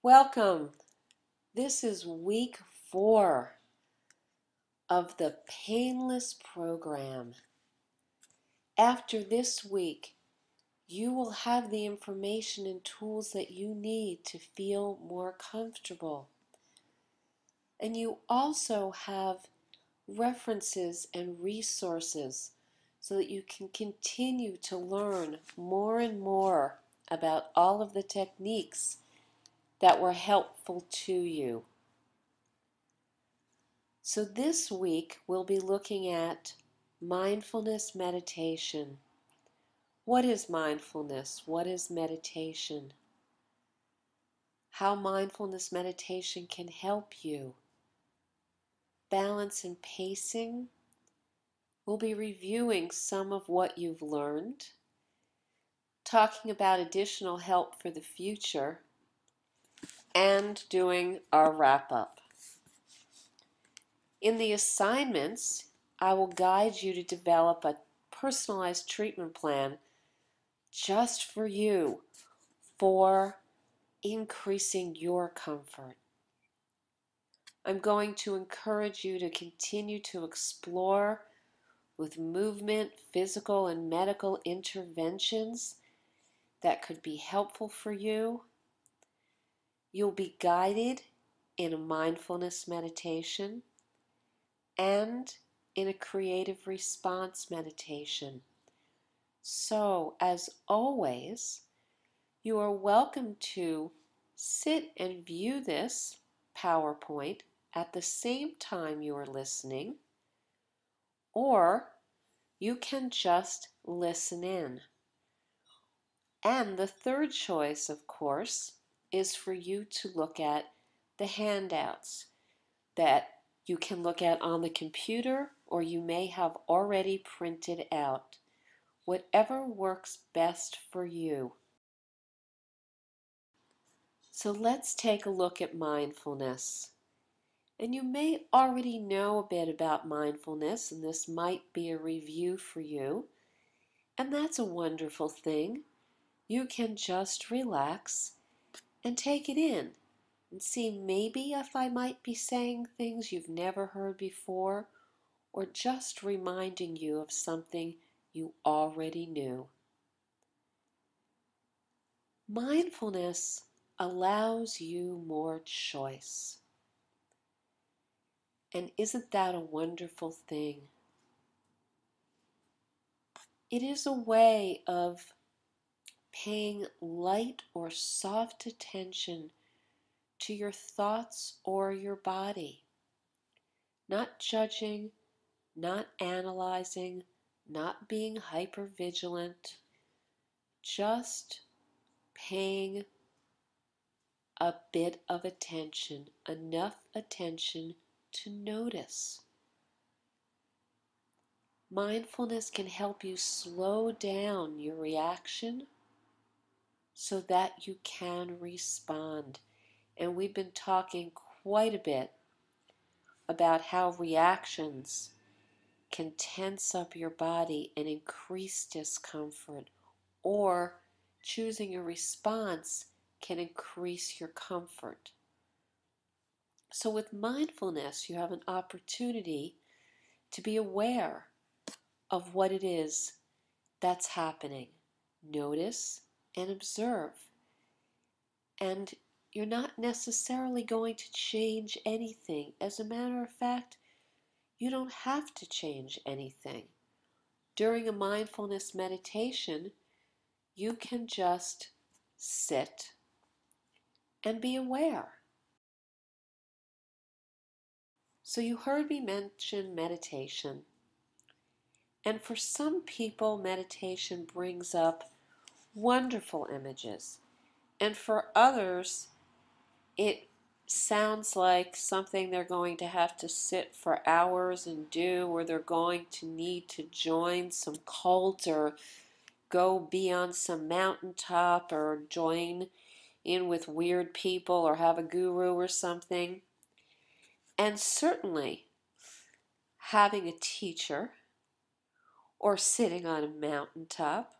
Welcome. This is week 4 of the Painless program. After this week, you will have the information and tools that you need to feel more comfortable. And you also have references and resources so that you can continue to learn more and more about all of the techniques that were helpful to you. So this week we'll be looking at mindfulness meditation. What is mindfulness? What is meditation? How mindfulness meditation can help you. Balance and pacing. We'll be reviewing some of what you've learned, talking about additional help for the future, and doing our wrap-up. In the assignments, I will guide you to develop a personalized treatment plan just for you for increasing your comfort. I'm going to encourage you to continue to explore with movement, physical, and medical interventions that could be helpful for you. You'll be guided in a mindfulness meditation and in a creative response meditation. So, as always, you are welcome to sit and view this PowerPoint at the same time you are listening, or you can just listen in. And the third choice, of course, is for you to look at the handouts that you can look at on the computer or you may have already printed out. Whatever works best for you. So let's take a look at mindfulness. And you may already know a bit about mindfulness, and this might be a review for you. And that's a wonderful thing. You can just relax and take it in and see maybe if I might be saying things you've never heard before, or just reminding you of something you already knew. Mindfulness allows you more choice. And isn't that a wonderful thing? It is a way of paying light or soft attention to your thoughts or your body. Not judging, not analyzing, not being hypervigilant, just paying a bit of attention, enough attention to notice. Mindfulness can help you slow down your reaction so that you can respond. And we've been talking quite a bit about how reactions can tense up your body and increase discomfort, or choosing a response can increase your comfort. So with mindfulness, you have an opportunity to be aware of what it is that's happening. Notice and observe. And you're not necessarily going to change anything. As a matter of fact, you don't have to change anything. During a mindfulness meditation, you can just sit and be aware. So you heard me mention meditation. And for some people, meditation brings up wonderful images. And for others, it sounds like something they're going to have to sit for hours and do, or they're going to need to join some cult or go be on some mountaintop or join in with weird people or have a guru or something. And certainly having a teacher or sitting on a mountaintop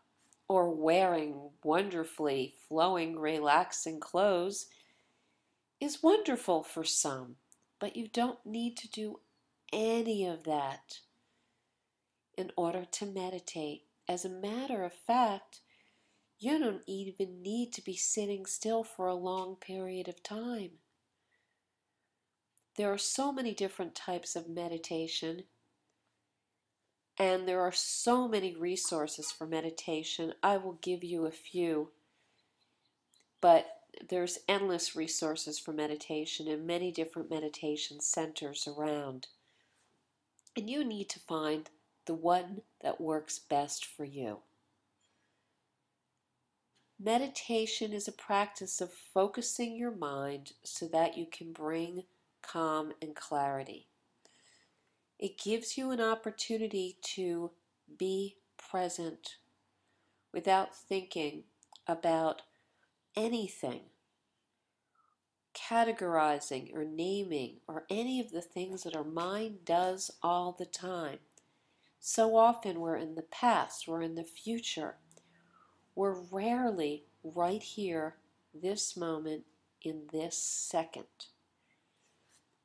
or wearing wonderfully flowing, relaxing clothes is wonderful for some, but you don't need to do any of that in order to meditate. As a matter of fact, you don't even need to be sitting still for a long period of time. There are so many different types of meditation, and there are so many resources for meditation. I will give you a few, but there's endless resources for meditation and many different meditation centers around. And you need to find the one that works best for you. Meditation is a practice of focusing your mind so that you can bring calm and clarity. It gives you an opportunity to be present without thinking about anything, categorizing or naming, or any of the things that our mind does all the time. So often we're in the past, we're in the future. We're rarely right here, this moment, in this second.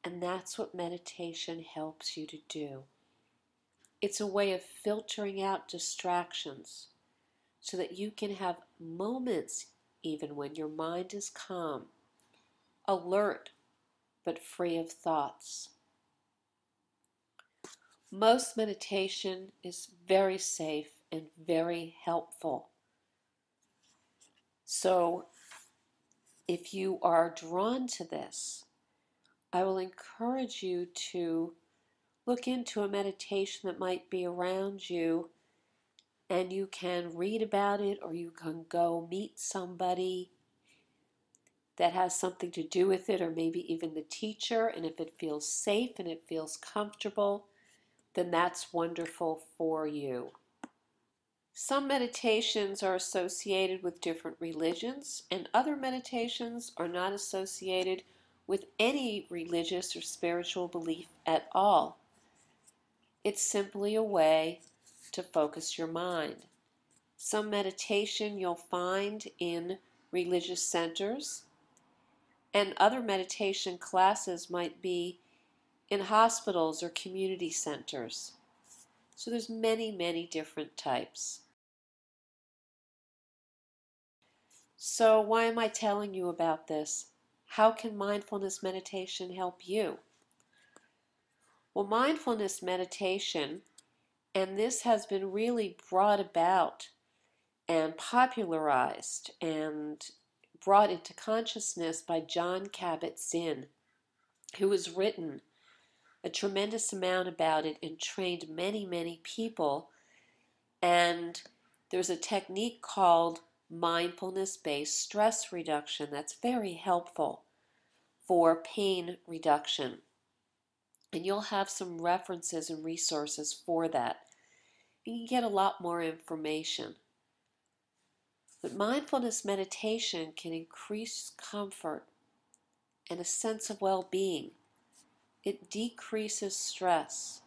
And that's what meditation helps you to do. It's a way of filtering out distractions so that you can have moments even when your mind is calm, alert, but free of thoughts. Most meditation is very safe and very helpful. So if you are drawn to this, I will encourage you to look into a meditation that might be around you, and you can read about it, or you can go meet somebody that has something to do with it, or maybe even the teacher. And if it feels safe and it feels comfortable, then that's wonderful for you. Some meditations are associated with different religions, and other meditations are not associated with any religious or spiritual belief at all. It's simply a way to focus your mind. Some meditation you'll find in religious centers, and other meditation classes might be in hospitals or community centers. So there's many, many different types. So why am I telling you about this? How can mindfulness meditation help you? Well, mindfulness meditation, and this has been really brought about and popularized and brought into consciousness by Jon Kabat-Zinn, who has written a tremendous amount about it and trained many, many people. And there's a technique called mindfulness-based stress reduction that's very helpful for pain reduction. And you'll have some references and resources for that. You can get a lot more information. But mindfulness meditation can increase comfort and a sense of well-being. It decreases stress.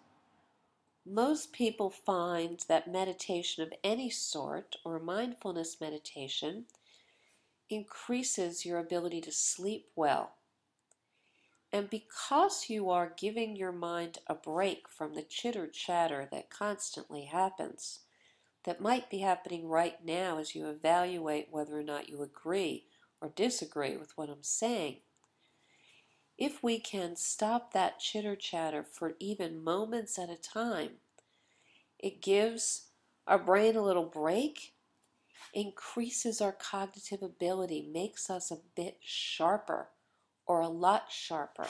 Most people find that meditation of any sort, or mindfulness meditation, increases your ability to sleep well. And because you are giving your mind a break from the chitter-chatter that constantly happens, that might be happening right now as you evaluate whether or not you agree or disagree with what I'm saying, if we can stop that chitter-chatter for even moments at a time, it gives our brain a little break, increases our cognitive ability, makes us a bit sharper or a lot sharper.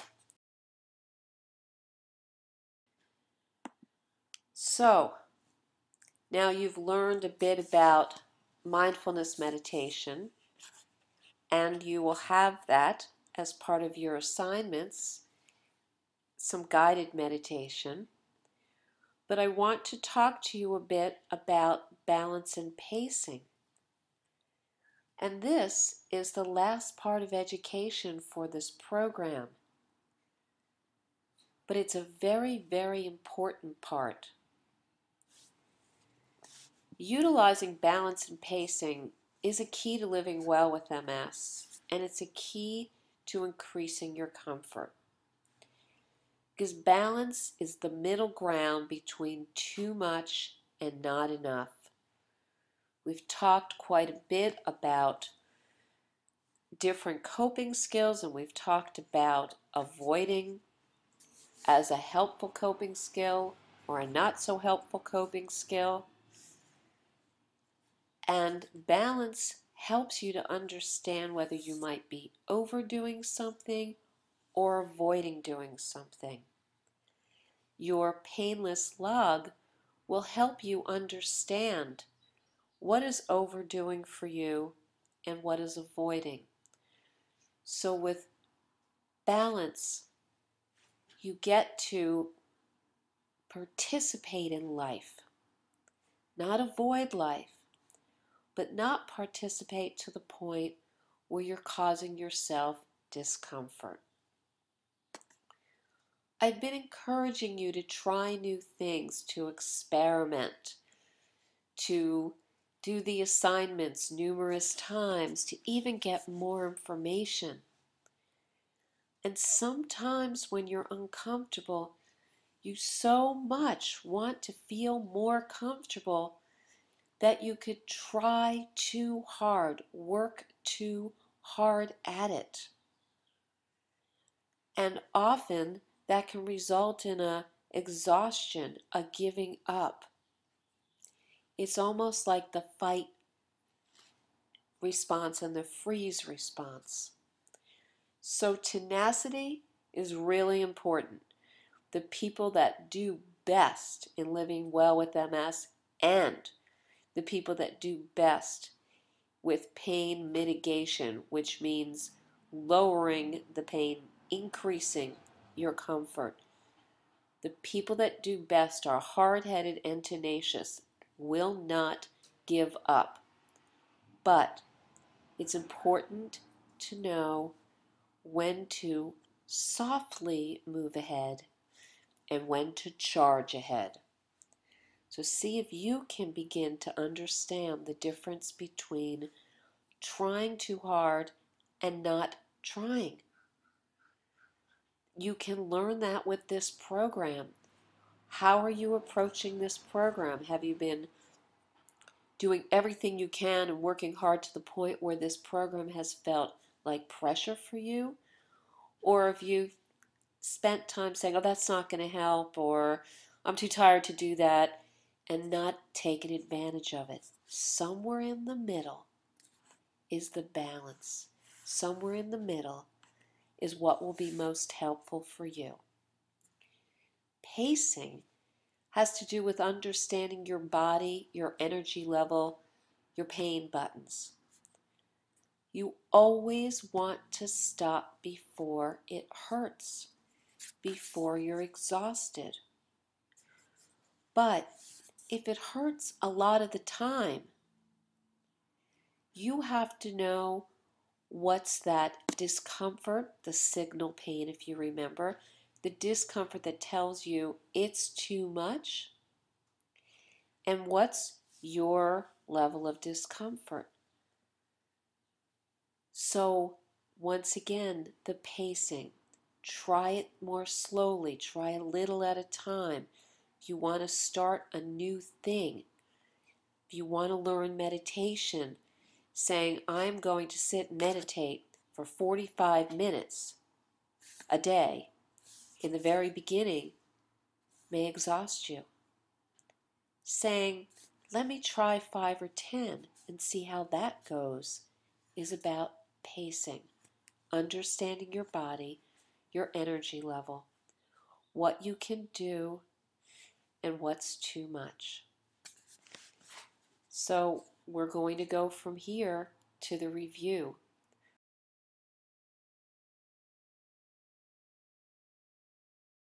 So, now you've learned a bit about mindfulness meditation, and you will have that as part of your assignments, some guided meditation. But I want to talk to you a bit about balance and pacing. And this is the last part of education for this program. But it's a very, very important part. Utilizing balance and pacing is a key to living well with MS, and it's a key to increasing your comfort. Because balance is the middle ground between too much and not enough. We've talked quite a bit about different coping skills, and we've talked about avoiding as a helpful coping skill or a not so helpful coping skill. And balance helps you to understand whether you might be overdoing something or avoiding doing something. Your painless log will help you understand what is overdoing for you and what is avoiding. So with balance, you get to participate in life, not avoid life, but not participate to the point where you're causing yourself discomfort. I've been encouraging you to try new things, to experiment, to do the assignments numerous times, to even get more information. And sometimes when you're uncomfortable, you so much want to feel more comfortable that you could try too hard, work too hard at it. And often that can result in a exhaustion, a giving up. It's almost like the fight response and the freeze response. So tenacity is really important. The people that do best in living well with MS and the people that do best with pain mitigation, which means lowering the pain, increasing your comfort. The people that do best are hard-headed and tenacious, will not give up. But it's important to know when to softly move ahead and when to charge ahead. So see if you can begin to understand the difference between trying too hard and not trying. You can learn that with this program. How are you approaching this program? Have you been doing everything you can and working hard to the point where this program has felt like pressure for you? Or have you spent time saying, oh, that's not going to help, or I'm too tired to do that, and not taking advantage of it? Somewhere in the middle is the balance. Somewhere in the middle is what will be most helpful for you. Pacing has to do with understanding your body, your energy level, your pain buttons. You always want to stop before it hurts, before you're exhausted. But if it hurts a lot of the time, you have to know what's that discomfort, the signal pain, if you remember, the discomfort that tells you it's too much, and what's your level of discomfort. So once again, the pacing. Try it more slowly. Try a little at a time. If you want to start a new thing, if you want to learn meditation, saying, I'm going to sit and meditate for 45 minutes a day in the very beginning may exhaust you. Saying, let me try 5 or 10 and see how that goes is about pacing, understanding your body, your energy level, what you can do, and what's too much. So we're going to go from here to the review.